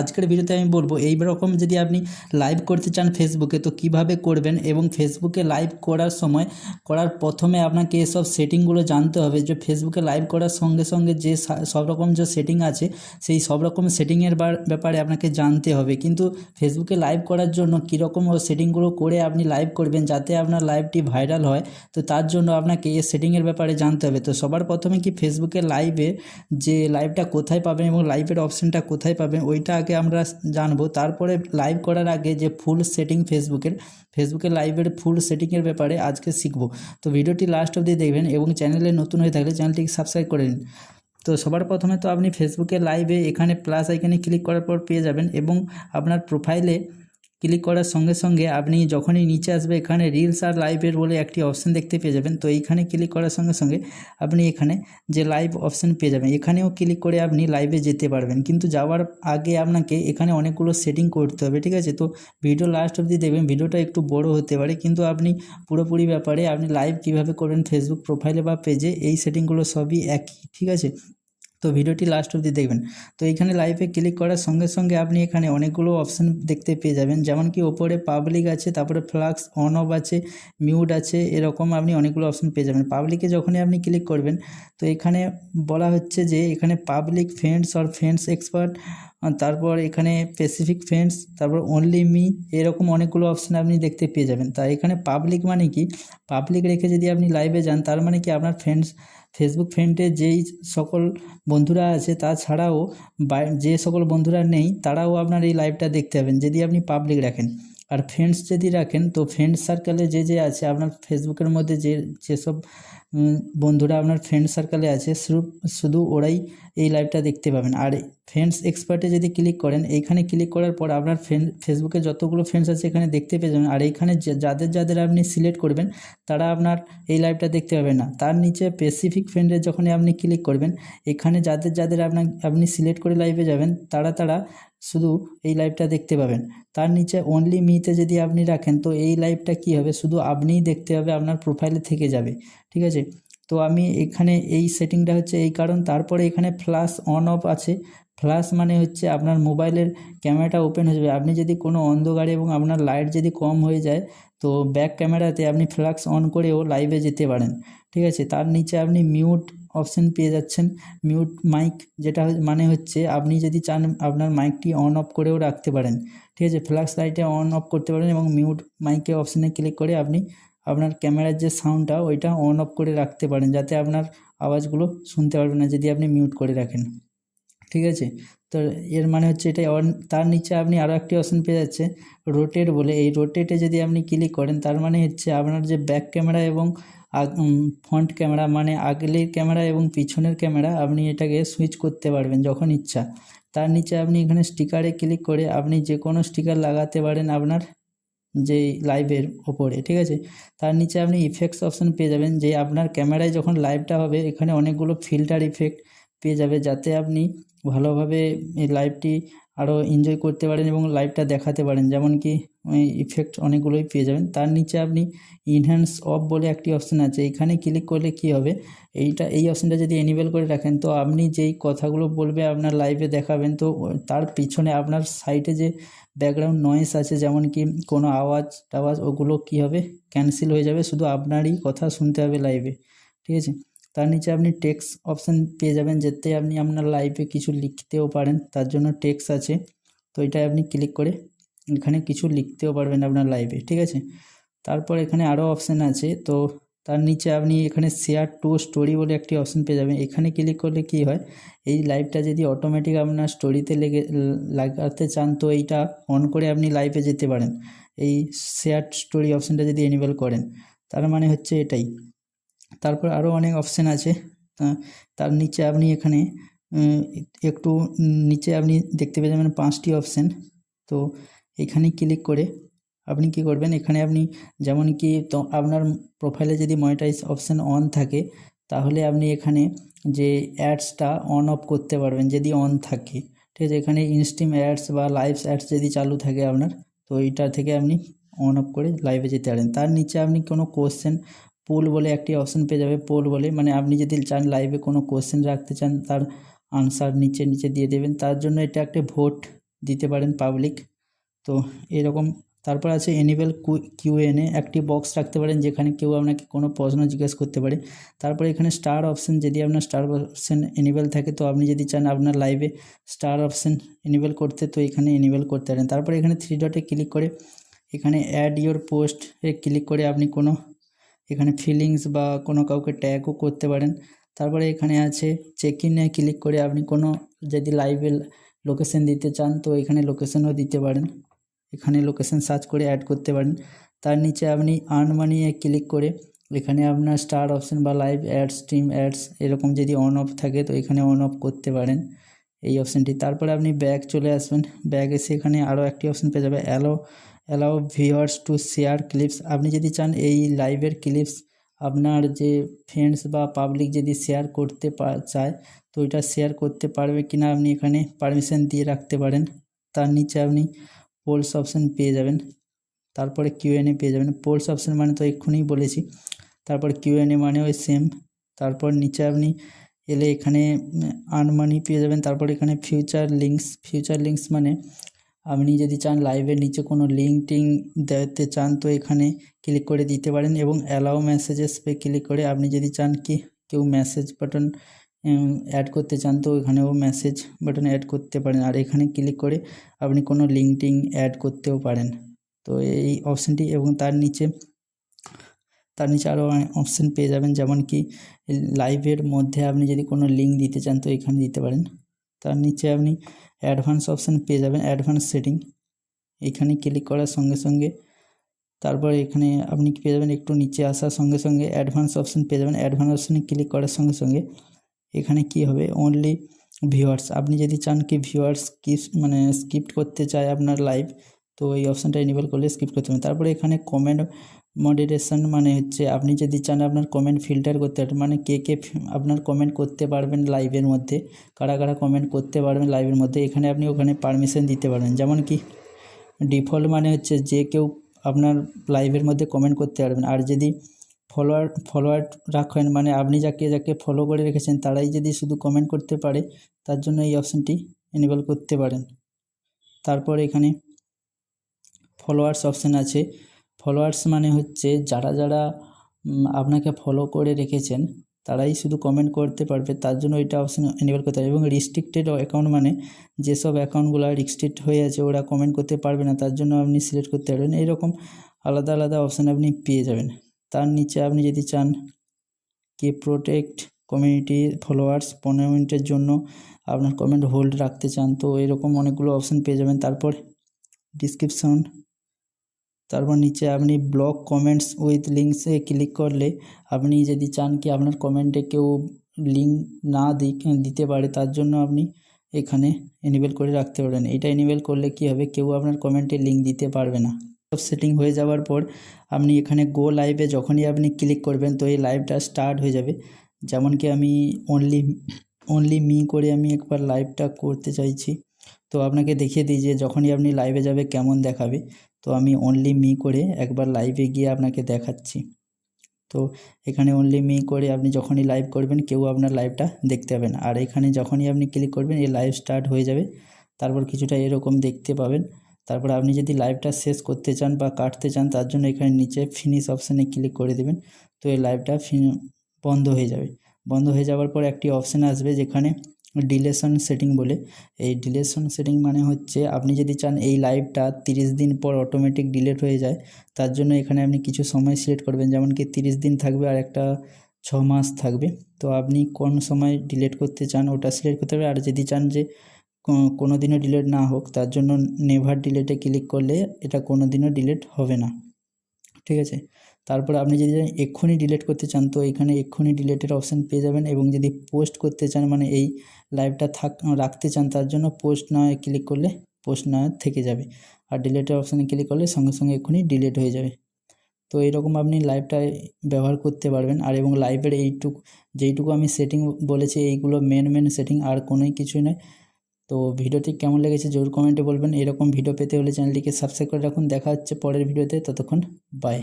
আজকের ভিডিওতে আমি বলবো এই রকম যদি আপনি লাইভ করতে চান ফেসবুকে তো কিভাবে করবেন, এবং ফেসবুকে লাইভ করার সময় প্রথমে আপনাকে এসব সেটিংগুলো জানতে হবে। যে ফেসবুকে লাইভ করার সঙ্গে সঙ্গে যে সব রকম যে সেটিং আছে সেই সব রকম সেটিংয়ের ব্যাপারে আপনাকে জানতে হবে। কিন্তু ফেসবুকে লাইভ করার জন্য কীরকম সেটিংগুলো করে আপনি লাইভ করবেন যাতে আপনার লাইভটি ভাইরাল হয়, তো তার জন্য আপনাকে এই সেটিংয়ের ব্যাপারে জানতে হবে। তো সবার প্রথমে কি ফেসবুকে লাইভে যে লাইভটা কোথায় পাবেন এবং লাইভের অপশানটা কোথায় পাবেন ওইটা আগে আমরা জানবো। তারপরে লাইভ করার আগে যে ফুল সেটিং ফেসবুকে লাইভের ফুল সেটিংয়ের ব্যাপারে আজকে শিখবো। তো ভিডিওটি লাস্ট অবধি দেখবেন এবং চ্যানেলে নতুন হয়ে থাকলে চ্যানেলটিকে সাবস্ক্রাইব করে নিন। তো সবার প্রথমে তো আপনি ফেসবুকে লাইভে এখানে প্লাস আইকনে ক্লিক করার পর পেয়ে যাবেন, এবং আপনার প্রোফাইলে ক্লিক করার সঙ্গে সঙ্গে আপনি যখনই নিচে আসবে এখানে রিলস আর লাইভের বলে একটি অপশান দেখতে পেয়ে যাবেন। তো এইখানে ক্লিক করার সঙ্গে সঙ্গে আপনি এখানে যে লাইভ অপশান পেয়ে যাবেন, এখানেও ক্লিক করে আপনি লাইভে যেতে পারবেন। কিন্তু যাওয়ার আগে আপনাকে এখানে অনেকগুলো সেটিং করতে হবে, ঠিক আছে? তো ভিডিও লাস্ট অবধি দেখবেন, ভিডিওটা একটু বড় হতে পারে কিন্তু আপনি পুরোপুরি ব্যাপারে আপনি লাইভ কীভাবে করবেন ফেসবুক প্রোফাইলে বা পেজে এই সেটিংগুলো সবই একই, ঠিক আছে? তো ভিডিওটি লাস্ট অবধি দেখবেন। তো এখানে লাইভে ক্লিক করার সঙ্গে সঙ্গে আপনি এখানে অনেকগুলো অপশান দেখতে পেয়ে যাবেন, যেমন কি ওপরে পাবলিক আছে, তারপরে ফ্লাক্স অন অফ আছে, মিউট আছে, এরকম আপনি অনেকগুলো অপশান পেয়ে যাবেন। পাবলিকে যখনই আপনি ক্লিক করবেন তো এখানে বলা হচ্ছে যে এখানে পাবলিক ফ্রেন্ডস আর ফ্রেন্ডস এক্সপার্ট, তারপর এখানে স্পেসিফিক ফ্রেন্ডস, তারপর অনলি মি, এরকম অনেকগুলো অপশান আপনি দেখতে পেয়ে যাবেন। তাই এখানে পাবলিক মানে কি, পাবলিক রেখে যদি আপনি লাইভে যান তার মানে কি আপনার ফেসবুক ফ্রেন্ডে যেই সকল বন্ধুরা আছে তাছাড়াও যে সকল বন্ধুরা নেই তারাও আপনার এই লাইভটা দেখতে পাবেন যদি আপনি পাবলিক রাখেন। আর ফ্রেন্ডস যদি রাখেন তো ফ্রেন্ড সার্কেলে যে আছে আপনার ফেসবুকের মধ্যে যেসব বন্ধুরা আপনার ফ্রেন্ড সার্কেলে আছে শুধু ওরাই এই লাইভটা দেখতে পাবেন। আর ফ্রেন্ডস এক্সপার্টে যদি ক্লিক করেন, এইখানে ক্লিক করার পর আপনার ফেসবুকে যতগুলো ফ্রেন্ডস আছে এখানে দেখতে পেয়ে যাবেন। আর এইখানে যাদের আপনি সিলেক্ট করবেন তারা আপনার এই লাইভটা দেখতে পাবেন না। তার নিচে স্পেসিফিক ফ্রেন্ডে যখনই আপনি ক্লিক করবেন এখানে যাদের আপনি সিলেক্ট করে লাইভে যাবেন তারা শুধু এই লাইভটা দেখতে পাবেন। তার নিচে অনলি মিতে যদি আপনি রাখেন তো এই লাইভটা কী হবে, শুধু আপনিই দেখতে হবে, আপনার প্রোফাইলে থেকে যাবে, ঠিক আছে? তো আমি এখানে এই সেটিংটা হচ্ছে এই কারণ। তারপরে এখানে ফ্ল্যাশ অন অফ আছে। ফ্ল্যাশ মানে হচ্ছে আপনার মোবাইলের ক্যামেরাটা ওপেন হয়ে যাবে। আপনি যদি কোনো অন্ধকারে এবং আপনার লাইট যদি কম হয়ে যায় তো ব্যাক ক্যামেরাতে আপনি ফ্ল্যাশ অন করেও লাইভে যেতে পারেন, ঠিক আছে? তার নিচে আপনি মিউট অপশান পেয়ে যাচ্ছেন, মিউট মাইক, যেটা মানে হচ্ছে আপনি যদি চান আপনার মাইকটি অন অফ করেও রাখতে পারেন, ঠিক আছে? ফ্ল্যাশ লাইটে অন অফ করতে পারেন এবং মিউট মাইকে অপশানে ক্লিক করে আপনি আপনার ক্যামেরার যে সাউন্ডটা ওইটা অন অফ করে রাখতে পারেন যাতে আপনার আওয়াজগুলো শুনতে পারবেন না যদি আপনি মিউট করে রাখেন, ঠিক আছে? তো এর মানে হচ্ছে এটাই অন। তার নিচে আপনি আরও একটি অপশান পেয়ে যাচ্ছে রোটেট বলে। এই রোটেটে যদি আপনি ক্লিক করেন তার মানে হচ্ছে আপনার যে ব্যাক ক্যামেরা এবং ফ্রন্ট ক্যামেরা মানে আগের ক্যামেরা এবং পিছনের ক্যামেরা আপনি এটাকে সুইচ করতে পারবেন যখন ইচ্ছা। তার নিচে আপনি এখানে স্টিকারে ক্লিক করে আপনি যে কোনো স্টিকার লাগাতে পারেন আপনার যে লাইভের ওপরে, ঠিক আছে? তার নিচে আপনি ইফেক্টস অপশান পেয়ে যাবেন, যে আপনার ক্যামেরায় যখন লাইভটা হবে এখানে অনেকগুলো ফিল্টার ইফেক্ট পেয়ে যাবে যাতে আপনি ভালোভাবে এই লাইভটি আরও এনজয় করতে পারেন এবং লাইভটা দেখাতে পারেন, যেমন কি ইফেক্ট অনেকগুলোই পেয়ে যাবেন। তার নিচে আপনি ইনহ্যান্স অফ বলে একটি অপশান আছে, এখানে ক্লিক করলে কি হবে, এই অপশানটা যদি এনেবল করে রাখেন তো আপনি যেই কথাগুলো বলবে আপনার লাইভে দেখাবেন তো তার পিছনে আপনার সাইডে যে ব্যাকগ্রাউন্ড নয়েজ আছে যেমন কি কোনো আওয়াজ ওগুলো কি হবে, ক্যান্সেল হয়ে যাবে, শুধু আপনারই কথা শুনতে হবে লাইভে, ঠিক আছে? তার নিচে আপনি টেক্সট অপশান পেয়ে যাবেন যাতে আপনি আপনার লাইভে কিছু লিখতেও পারেন, তার জন্য টেক্সট আছে। তো এটাই আপনি ক্লিক করে এখানে কিছু লিখতেও পারবেন আপনার লাইভে, ঠিক আছে? তারপর এখানে আরও অপশান আছে। তো তার নিচে আপনি এখানে শেয়ার টু স্টোরি বলে একটি অপশান পেয়ে যাবেন। এখানে ক্লিক করলে কি হয়, এই লাইভটা যদি অটোমেটিক আপনার স্টোরিতে লাগাতে চান তো এইটা অন করে আপনি লাইভে যেতে পারেন, এই শেয়ার স্টোরি অপশানটা যদি এনেবল করেন, তার মানে হচ্ছে এটাই। তারপর আরও অনেক অপশান আছে। তার নিচে আপনি এখানে একটু নিচে আপনি দেখতে পেয়ে যাবেন 5টি অপশান। তো এখানে ক্লিক করে আপনি কি করবেন, এখানে আপনি যেমন কি তো আপনার প্রোফাইলে যদি মনিটাইজ অপশান অন থাকে তাহলে আপনি এখানে যে অ্যাডসটা অন অফ করতে পারবেন যদি অন থাকে, ঠিক আছে? এখানে ইনস্ট্রিম অ্যাডস বা লাইভস অ্যাডস যদি চালু থাকে আপনার তো এইটা থেকে আপনি অন অফ করে লাইভে যেতে পারেন। তার নিচে আপনি কোনো কোশ্চেন পোল বলে একটি অপশান পেয়ে যাবে, পোল বলে মানে আপনি যদি চান লাইভে কোনো কোশ্চেন রাখতে চান তার আনসার নিচে দিয়ে দেবেন, তার জন্য এটা একটা ভোট দিতে পারেন পাবলিক। তো এরকম তারপর আছে এনেবল কিউএনএ, একটি বক্স রাখতে পারেন যেখানে কেউ আপনাকে কোনো প্রশ্ন জিজ্ঞেস করতে পারে। তারপরে এখানে স্টার অপশন, যদি আপনার স্টার অপশন এনেবল থাকে তো আপনি যদি চান আপনার লাইভে স্টার অপশন এনেবল করতে তো এখানে এনেবল করতে পারেন। তারপরে এখানে 3 ডটে ক্লিক করে এখানে অ্যাড ইওর পোস্ট এ ক্লিক করে আপনি কোনো এখানে ফিলিংস বা কোনো কাউকে ট্যাগও করতে পারেন। তারপরে এখানে আছে চেক ইনে ক্লিক করে আপনি কোনো যদি লাইভে লোকেশন দিতে চান তো এখানে লোকেশনও দিতে পারেন, এখানে লোকেশন সার্চ করে অ্যাড করতে পারেন। তার নিচে আপনি আর্ন মানি এ ক্লিক করে এখানে আপনার স্টার অপশন বা লাইভ অ্যাডস, স্ট্রিম অ্যাডস এরকম যদি অন অফ থাকে তো এখানে অন অফ করতে পারেন এই অপশানটি। তারপরে আপনি ব্যাক চলে আসবেন, ব্যাক এসে এখানে আরও একটি অপশান পেয়ে যাবে allow viewers to share clips. আপনি যদি চান এই লাইভের ক্লিপস আপনার যে ফ্রেন্ডস বা পাবলিক যদি শেয়ার করতে চায় তো এটা শেয়ার করতে পারবে কিনা আপনি এখানে পারমিশন দিয়ে রাখতে পারেন। তার নিচে আপনি পোলস অপশান পেয়ে যাবেন, তারপরে কিউএনএ পেয়ে যাবেন। পোলস অপশান মানে তো এক্ষুনি বলেছি, তারপর কিউএনএ মানে ওই সেম। তারপর নিচে আপনি এলে এখানে আর্ন মানি পেয়ে যাবেন। তারপর এখানে ফিউচার লিঙ্কস মানে আপনি যদি চান লাইভের নিচে কোনো লিঙ্ক টিঙ্ক দিতে চান তো এখানে ক্লিক করে দিতে পারেন। এবং অ্যালাউ মেসেজেস পে ক্লিক করে আপনি যদি চান কি কেউ মেসেজ বাটন অ্যাড করতে চান তো এখানেও মেসেজ বাটন অ্যাড করতে পারেন। আর এখানে ক্লিক করে আপনি কোনো লিঙ্ক টিঙ্ক অ্যাড করতেও পারেন। তো এই অপশানটি এবং তার নিচে আরও অপশান পেয়ে যাবেন, যেমন কি লাইভের মধ্যে আপনি যদি কোনো লিঙ্ক দিতে চান তো এখানে দিতে পারেন। তার নিচে আপনি অ্যাডভান্স অপশান পেয়ে যাবেন, অ্যাডভান্স সেটিং, এখানে ক্লিক করার সঙ্গে সঙ্গে তারপর এখানে আপনি পেয়ে যাবেন একটু নিচে আসার সঙ্গে সঙ্গে অ্যাডভান্স অপশান পেয়ে যাবেন। অ্যাডভান্স অপশানে ক্লিক করার সঙ্গে সঙ্গে এখানে কি হবে অনলি ভিউয়ার্স, আপনি যদি চান কি ভিউয়ার্স স্কিপ করতে চায় আপনার লাইভ তো এই অপশানটা এনেবল করলে স্কিপ করতে হবে। তারপরে এখানে কমেন্ট মডারেশন মানে হচ্ছে আপনি যদি চান আপনার কমেন্ট ফিল্টার করতে পারেন, মানে কে আপনার কমেন্ট করতে পারবেন লাইভের মধ্যে, কারা কমেন্ট করতে পারবেন লাইভের মধ্যে এখানে আপনি ওখানে পারমিশন দিতে পারবেন। যেমন কি ডিফল্ট মানে হচ্ছে যে কেউ আপনার লাইভের মধ্যে কমেন্ট করতে পারবেন। আর যদি ফলোয়ার রাখেন মানে আপনি যাকে ফলো করে রেখেছেন তারাই যদি শুধু কমেন্ট করতে পারে তার জন্য এই অপশানটি এনেবল করতে পারেন। তারপর এখানে ফলোয়ার্স অপশান আছে, ফলোয়ার্স মানে হচ্ছে যারা আপনাকে ফলো করে রেখেছেন তারাই শুধু কমেন্ট করতে পারবে, তার জন্য এটা অপশান এনেবল করতে হবে। এবং রিস্ট্রিক্টেড অ্যাকাউন্ট মানে যেসব অ্যাকাউন্টগুলো রিস্ট্রিক্ট হয়ে আছে ওরা কমেন্ট করতে পারবে না, তার জন্য আপনি সিলেক্ট করতে পারবেন। এইরকম আলাদা অপশান আপনি পেয়ে যাবেন। তার নিচে আপনি যদি চান কি প্রোটেক্ট কমিউনিটি ফলোয়ার্স 15 মিনিটের জন্য আপনার কমেন্ট হোল্ড রাখতে চান তো এরকম অনেকগুলো অপশান পেয়ে যাবেন। তারপর ডিসক্রিপশন, তারপর নিচে আপনি ব্লক কমেন্টস উইথ লিঙ্কসে ক্লিক করলে আপনি যদি চান কি আপনার কমেন্টে কেউ লিঙ্ক না দিতে পারে তার জন্য আপনি এখানে এনেবল করে রাখতে পারেন। এটা এনেবল করলে কি হবে কেউ আপনার কমেন্টে লিঙ্ক দিতে পারবে না। সব সেটিং হয়ে যাওয়ার পর আপনি এখানে গো লাইভে যখনই আপনি ক্লিক করবেন তো এই লাইভটা স্টার্ট হয়ে যাবে। যেমন কি আমি অনলি মি করে আমি একবার লাইভটা করতে চাইছি তো আপনাকে দেখিয়ে দিই যে যখনই আপনি লাইভে যাবে কেমন দেখাবে। তো আমি অনলি মি করে একবার লাইভে গিয়ে আপনাকে দেখাচ্ছি। তো এখানে অনলি মি করে আপনি যখনই লাইভ করবেন কেউ আপনার লাইভটা দেখতে পাবেন। আর এখানে যখনই আপনি ক্লিক করবেন এই লাইভ স্টার্ট হয়ে যাবে, তারপর কিছুটা এরকম দেখতে পাবেন। তারপর আপনি যদি লাইভটা শেষ করতে চান বা কাটতে চান তার জন্য এখানে নিচে ফিনিশ অপশানে ক্লিক করে দেবেন, তো এই লাইভটা বন্ধ হয়ে যাবে। বন্ধ হয়ে যাওয়ার পর একটি অপশান আসবে যেখানে ডিলেশন সেটিং বলে। এই ডিলেশন সেটিং মানে হচ্ছে আপনি যদি চান এই লাইভটা 30 দিন পর অটোমেটিক ডিলিট হয়ে যায় তার জন্য এখানে আপনি কিছু সময় সিলেক্ট করবেন, যেমন কি 30 দিন থাকবে আর একটা 6 মাস থাকবে। তো আপনি কোন সময় ডিলিট করতে চান ওটা সিলেক্ট করতে হবে। আর যদি চান যে কোনো দিনও ডিলিট না হোক তার জন্য নেভার ডিলিটে ক্লিক করলে এটা কোনো দিনও ডিলিট হবে না, ঠিক আছে। তারপর আপনি যদি এক্ষুনি ডিলিট করতে চান তো এখানে এক্ষুনি ডিলিটের অপশান পেয়ে যাবেন। এবং যদি পোস্ট করতে চান মানে এই লাইভটা রাখতে চান তার জন্য পোস্ট না ক্লিক করলে পোস্ট না থেকে যাবে। আর ডিলিটের অপশানে ক্লিক করলে সঙ্গে সঙ্গে এক্ষুনি ডিলিট হয়ে যাবে। তো এইরকম আপনি লাইভটা ব্যবহার করতে পারবেন। আর এবং লাইভের যেইটুকু আমি সেটিং বলেছি এইগুলো মেন সেটিং, আর কোনোই কিছুই নয়। তো ভিডিওটি কেমন লেগেছে জরুর কমেন্টে বলবেন। এরকম ভিডিও পেতে হলে চ্যানেলটিকে সাবস্ক্রাইব করে রাখুন। দেখা হচ্ছে পরের ভিডিওতে, ততক্ষণ বাই।